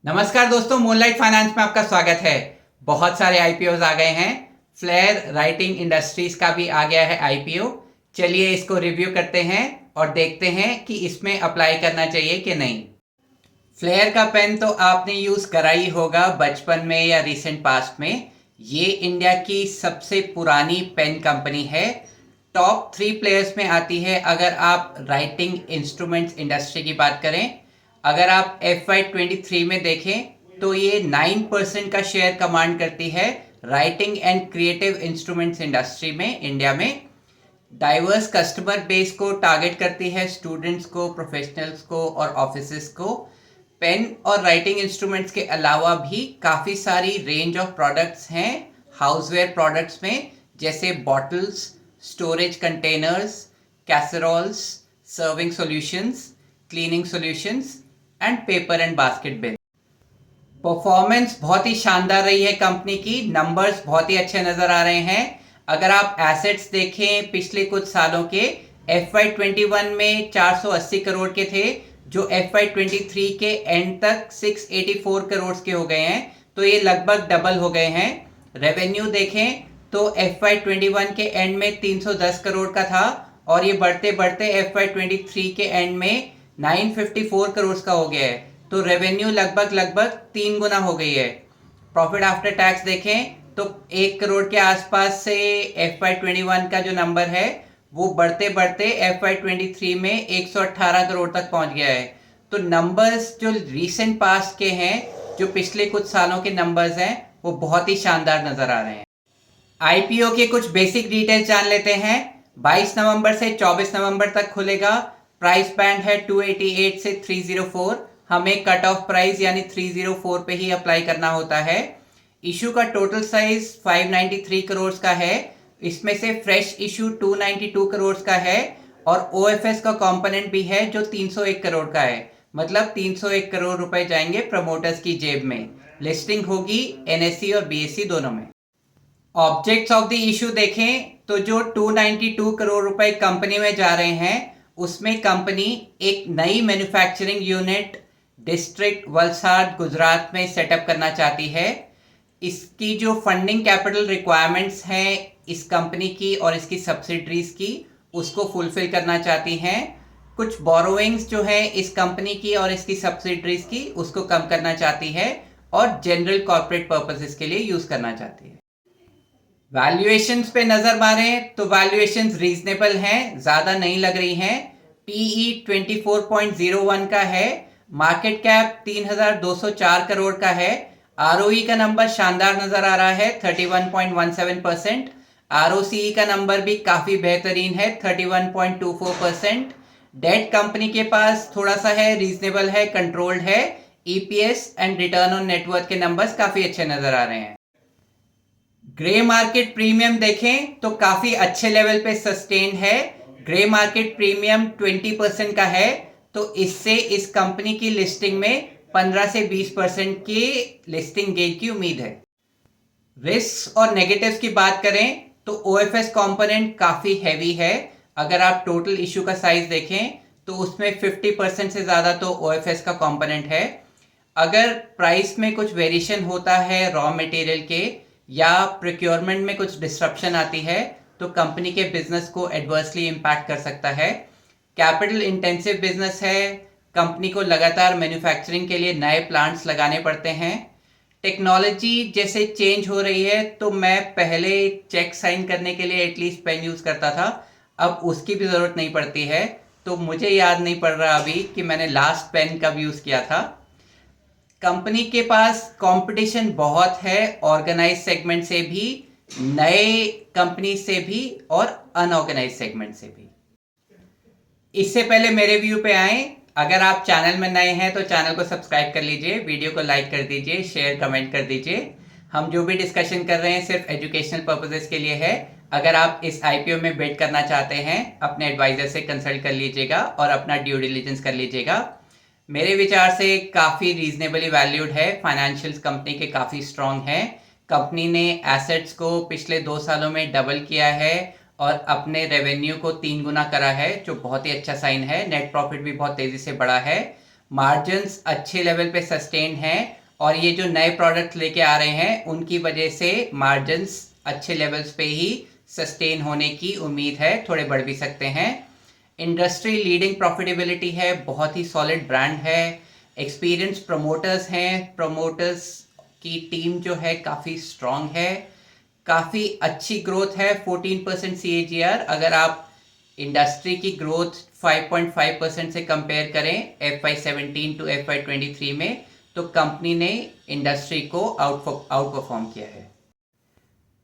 नमस्कार दोस्तों, moonlight finance में आपका स्वागत है। बहुत सारे आईपीओज आ गए हैं। फ्लेयर राइटिंग इंडस्ट्रीज का भी आ गया है आईपीओ। चलिए इसको रिव्यू करते हैं और देखते हैं कि इसमें अप्लाई करना चाहिए कि नहीं। फ्लेयर का पेन तो आपने यूज़ करा ही होगा बचपन में या रिसेंट पास्ट में। ये इंडिया की सबसे पुरानी पेन कंपनी है। टॉप 3 प्लेयर्स में आती है अगर आप राइटिंग इंस्ट्रूमेंट्स इंडस्ट्री की बात करें। अगर आप FY23 में देखें तो ये 9% का शेयर कमांड करती है writing and creative instruments industry में इंडिया में। डाइवर्स कस्टमर बेस को टारगेट करती है, स्टूडेंट्स को, प्रोफेशनल्स को और ऑफिसेस को। पेन और राइटिंग इंस्ट्रूमेंट्स के अलावा भी काफ़ी सारी रेंज ऑफ प्रोडक्ट्स हैं हाउसवेयर प्रोडक्ट्स में, जैसे bottles, storage containers, casseroles, serving solutions, cleaning solutions and paper and basket bin. Performance बहुत ही शानदार रही है कंपनी की। नंबर्स बहुत ही अच्छे नज़र आ रहे हैं। अगर आप एसेट्स देखें पिछले कुछ सालों के, FY21 में 480 करोड़ के थे जो FY23 के एंड तक 684 करोड़ के हो गए हैं, तो ये लगभग डबल हो गए हैं। रेवेन्यू देखें तो FY21 के एंड में 310 करोड़ का था और ये बढ़ते बढ़ते FY23 के एंड में 954 करोड़ का हो गया है, तो रेवेन्यू लगभग 3 गुना हो गई है। प्रॉफिट आफ्टर टैक्स देखें तो 1 करोड़ के आसपास से FY21 का जो नंबर है वो बढ़ते बढ़ते FY23 में 118 करोड़ तक पहुंच गया है। तो नंबर्स जो रीसेंट पास्ट के हैं, जो पिछले कुछ सालों के नंबर्स हैं, वो बहुत ही शानदार नजर आ रहे हैं। आईपीओ के कुछ बेसिक डिटेल्स जान लेते हैं। 22 नवंबर से 24 नवंबर तक खुलेगा। प्राइस बैंड है 288 से 304। हमें कट ऑफ प्राइस यानी 304 पे ही अप्लाई करना होता है। इशू का टोटल साइज 593 करोड़ का है। इसमें से फ्रेश इशू 292 करोड़ का है और ओएफएस का कंपोनेंट भी है जो 301 करोड़ का है। मतलब 301 करोड़ रुपए जाएंगे प्रमोटर्स की जेब में। लिस्टिंग होगी NSE और BSE दोनों में। ऑब्जेक्ट्स ऑफ द इशू देखें तो जो 292 करोड़ रुपए कंपनी में जा रहे हैं, उसमें कंपनी एक नई manufacturing unit district Valsad Gujarat में सेटअप करना चाहती है। इसकी जो फंडिंग कैपिटल रिक्वायरमेंट्स हैं इस कंपनी की और इसकी सब्सिडरीज की, उसको फुलफिल करना चाहती हैं। कुछ बोरोइंग्स जो है इस कंपनी की और इसकी सब्सिडरीज की, उसको कम करना चाहती है और जनरल कॉर्पोरेट पर्पसेस के लिए यूज करना चाहती है। वैल्यूएशंस पे नजर मारें तो वैल्यूएशंस रीजनेबल हैं, ज्यादा नहीं लग रही हैं। PE 24.01 का है। मार्केट कैप 3204 करोड़ का है। ROE का नंबर शानदार नजर आ रहा है 31.17%। ROCE का नंबर भी काफी बेहतरीन है 31.24%। डेट कंपनी के पास थोड़ा सा है, रीजनेबल है, कंट्रोल्ड है। EPS and return on net worth के नंबर्स काफी अच्छे नजर आ रहे हैं। ग्रे मार्केट प्रीमियम देखें तो काफी अच्छे लेवल पे सस्टेन है। ग्रे मार्केट प्रीमियम 20% का है, तो इससे इस कंपनी की लिस्टिंग में 15 से 20% की लिस्टिंग गेन की उम्मीद है। रिस्क और नेगेटिव्स की बात करें तो OFS कंपोनेंट काफी हैवी है। अगर आप टोटल इशू का साइज देखें तो उसमें 50% से ज्यादा तो OFS का कंपोनेंट है। अगर प्राइस में कुछ वेरिएशन होता है रॉ मटेरियल के या प्रोक्योरमेंट में कुछ डिस्ट्रप्शन आती है तो कंपनी के बिजनेस को एडवर्सली इम्पैक्ट कर सकता है। कैपिटल इंटेंसिव बिजनेस है। कंपनी को लगातार मैन्युफैक्चरिंग के लिए नए प्लांट्स लगाने पड़ते हैं। टेक्नोलॉजी जैसे चेंज हो रही है, तो मैं पहले चेक साइन करने के लिए एटलीस्ट पेन यूज़ करता था, अब उसकी भी ज़रूरत नहीं पड़ती है। तो मुझे याद नहीं पड़ रहा अभी कि मैंने लास्ट पेन कब यूज़ किया था। कंपनी के पास कंपटीशन बहुत है, ऑर्गेनाइज सेगमेंट से भी, नए कंपनी से भी और अनऑर्गेनाइज सेगमेंट से भी। इससे पहले मेरे व्यू पे आए, अगर आप चैनल में नए हैं तो चैनल को सब्सक्राइब कर लीजिए, वीडियो को लाइक कर दीजिए, शेयर कमेंट कर दीजिए। हम जो भी डिस्कशन कर रहे हैं सिर्फ एजुकेशनल पर्पसेस के लिए है। अगर आप इस IPO में बेट करना चाहते हैं, अपने एडवाइजर से कंसल्ट कर लीजिएगा और अपना ड्यू डिलिजेंस कर लीजिएगा। मेरे विचार से काफ़ी रीजनेबली वैल्यूड है। फाइनेंशियल्स कंपनी के काफ़ी स्ट्रांग हैं। कंपनी ने एसेट्स को पिछले 2 सालों में डबल किया है और अपने रेवेन्यू को 3 गुना करा है, जो बहुत ही अच्छा साइन है। नेट प्रॉफिट भी बहुत तेज़ी से बढ़ा है। मार्जिन्स अच्छे लेवल पे सस्टेन हैं और ये जो नए प्रोडक्ट लेके आ रहे हैं उनकी वजह से मार्जिन्स अच्छे लेवल्स पे ही सस्टेन होने की उम्मीद है, थोड़े बढ़ भी सकते हैं। इंडस्ट्री लीडिंग प्रॉफिटेबिलिटी है, बहुत ही सॉलिड ब्रांड है, एक्सपीरियंस प्रमोटर्स हैं, प्रमोटर्स की टीम जो है काफ़ी स्ट्रांग है, काफ़ी अच्छी ग्रोथ है 14% CAGR। अगर आप इंडस्ट्री की ग्रोथ 5.5% से कंपेयर करें FY17 टू FY23 में, तो कंपनी ने इंडस्ट्री को आउट परफॉर्म किया है।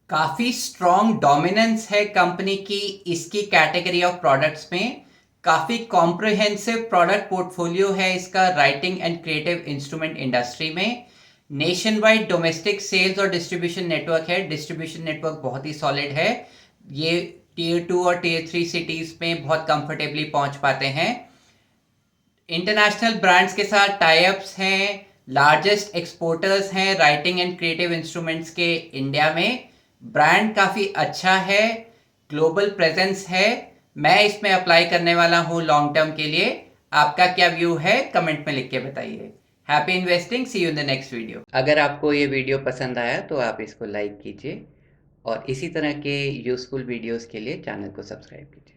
काफ़ी स्ट्रॉन्ग डोमिनेंस है कंपनी की इसकी कैटेगरी ऑफ प्रोडक्ट्स में, काफ़ी कॉम्प्रिहेंसिव प्रोडक्ट पोर्टफोलियो है इसका writing and creative instrument industry में। नेशन वाइड डोमेस्टिक सेल्स और डिस्ट्रीब्यूशन नेटवर्क है, डिस्ट्रीब्यूशन नेटवर्क बहुत ही सॉलिड है, ये Tier 2 और Tier 3 सिटीज़ में बहुत कंफर्टेबली पहुंच पाते हैं। इंटरनेशनल ब्रांड्स के साथ टाई अप्स हैं, लार्जेस्ट एक्सपोर्टर्स हैं राइटिंग एंड क्रिएटिव इंस्ट्रूमेंट्स के इंडिया में, ब्रांड काफ़ी अच्छा है, ग्लोबल प्रेजेंस है। मैं इसमें अप्लाई करने वाला हूँ लॉन्ग टर्म के लिए। आपका क्या व्यू है कमेंट में लिख के बताइए। Happy investing, see you in the next video. अगर आपको ये वीडियो पसंद आया तो आप इसको लाइक कीजिए और इसी तरह के यूज़फुल वीडियोस के लिए चैनल को सब्सक्राइब कीजिए।